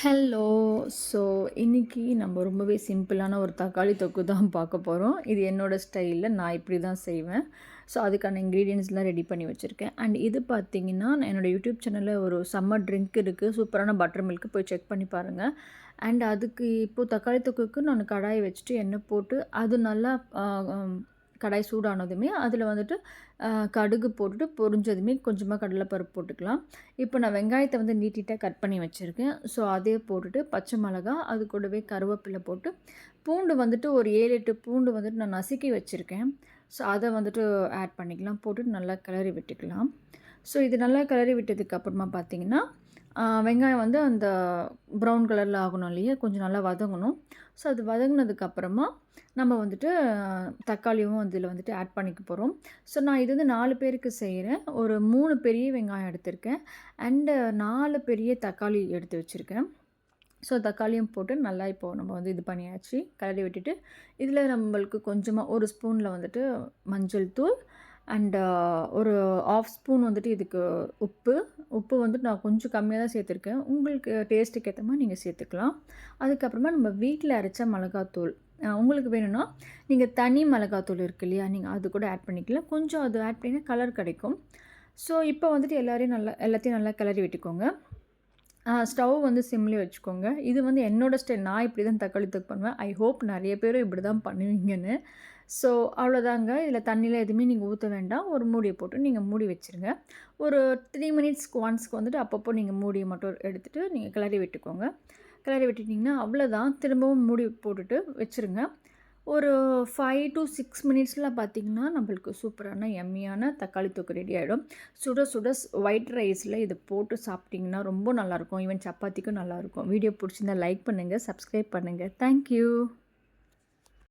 Hello! So இன்னைக்கு நம்ம ரொம்பவே சிம்பிளான ஒரு தக்காளி தொக்கு தான் பார்க்க போகிறோம். இது என்னோட ஸ்டைல்ல நான் இப்படி தான் செய்வேன். ஸோ அதுக்கான இன்க்ரீடியன்ட்ஸ்லாம் ரெடி பண்ணி வச்சுருக்கேன். அண்ட் இது பார்த்தீங்கன்னா, நான் என்னோட யூடியூப் சேனல்ல ஒரு சம்மர் ட்ரிங்க் இருக்குது. சூப்பரான பட்டர் மில்க் போய் செக் பண்ணி பாருங்கள். அண்ட் அதுக்கு இப்போது தக்காளி தொக்குக்கு நான் கடாய் வச்சுட்டு எண்ணெய் போட்டு அது நல்லா அ அம் கடாய் சூடானதுமே அதில் வந்துட்டு கடுகு போட்டுட்டு பொரிஞ்சதுமே கொஞ்சமாக கடலைப்பருப்பு போட்டுக்கலாம். இப்போ நான் வெங்காயத்தை வந்து நீட்டாக கட் பண்ணி வச்சுருக்கேன். ஸோ அதே போட்டுட்டு பச்சை மிளகா, அது கூடவே கருவேப்பிலை போட்டு பூண்டு வந்துட்டு ஒரு 7, 8 பூண்டு வந்துட்டு நான் நசுக்கி வச்சுருக்கேன். ஸோ அதை வந்துட்டு ஆட் பண்ணிக்கலாம். போட்டுட்டு நல்லா கிளறி விட்டுக்கலாம். ஸோ இது நல்லா கிளறி விட்டதுக்கு அப்புறமா பார்த்தீங்கன்னா, வெங்காயம் வந்து அந்த ப்ரௌன் கலரில் ஆகணும் இல்லையா? கொஞ்சம் நல்லா வதங்கணும். ஸோ அது வதங்கினதுக்கப்புறமா நம்ம வந்துட்டு தக்காளியும் இதில் வந்துட்டு ஆட் பண்ணிக்க போகிறோம். ஸோ நான் இது வந்து 4 பேருக்கு செய்கிறேன். ஒரு 3 பெரிய வெங்காயம் எடுத்திருக்கேன். அண்டு 4 பெரிய தக்காளி எடுத்து வச்சுருக்கேன். ஸோ தக்காளியும் போட்டு நல்லா இப்போது நம்ம வந்து இது பண்ணியாச்சு. கிளறி விட்டுட்டு இதில் நம்மளுக்கு கொஞ்சமாக ஒரு ஸ்பூனில் வந்துட்டு மஞ்சள் தூள் அண்டு ஒரு 1/2 ஸ்பூன் வந்துட்டு இதுக்கு உப்பு. உப்பு வந்துட்டு நான் கொஞ்சம் கம்மியாக தான் சேர்த்துருக்கேன். உங்களுக்கு டேஸ்ட்டுக்கு ஏற்ற மாதிரி நீங்கள் சேர்த்துக்கலாம். அதுக்கப்புறமா நம்ம வீட்டில் அரைச்ச மிளகாத்தூள். உங்களுக்கு வேணும்னா நீங்கள் தனி மிளகாத்தூள் இருக்கு இல்லையா? நீங்கள் அது கூட ஆட் பண்ணிக்கலாம். கொஞ்சம் அது ஆட் பண்ணினா கலர் கிடைக்கும். ஸோ இப்போ வந்துட்டு எல்லாத்தையும் நல்லா கிளறி விட்டுக்கோங்க. ஸ்டவ் வந்து சிம்லேயே வச்சுக்கோங்க. இது வந்து என்னோடய ஸ்டைல். நான் இப்படி தான் தக்காளி தொக்கு பண்ணுவேன். ஐ ஹோப் நிறைய பேரும் இப்படி தான் பண்ணுவீங்கன்னு. ஸோ அவ்வளோதாங்க. இதில் தண்ணிலாம் எதுவுமே நீங்கள் ஊற்ற வேண்டாம். ஒரு மூடியை போட்டு நீங்கள் மூடி வச்சுருங்க. ஒரு 3 மினிட்ஸ்க்கு ஒன்ஸ்க்கு வந்துட்டு அப்பப்போ நீங்கள் மூடியை மட்டும் எடுத்துகிட்டு நீங்கள் கிளறி விட்டுக்கோங்க. கிளறி விட்டுட்டிங்கன்னா அவ்வளோதான். திரும்பவும் மூடி போட்டுட்டு வச்சுருங்க. ஒரு 5 to 6 மினிட்ஸில் பார்த்தீங்கன்னா, நம்மளுக்கு சூப்பரான யம்மியான தக்காளி தொக்கு ரெடி ஆகிடும். சுட சுட ஒயிட் ரைஸில் இதை போட்டு சாப்பிட்டிங்கன்னா ரொம்ப நல்லாயிருக்கும். ஈவன் சப்பாத்திக்கும் நல்லாயிருக்கும். வீடியோ பிடிச்சிருந்தா லைக் பண்ணுங்கள், சப்ஸ்கிரைப் பண்ணுங்கள். Thank you.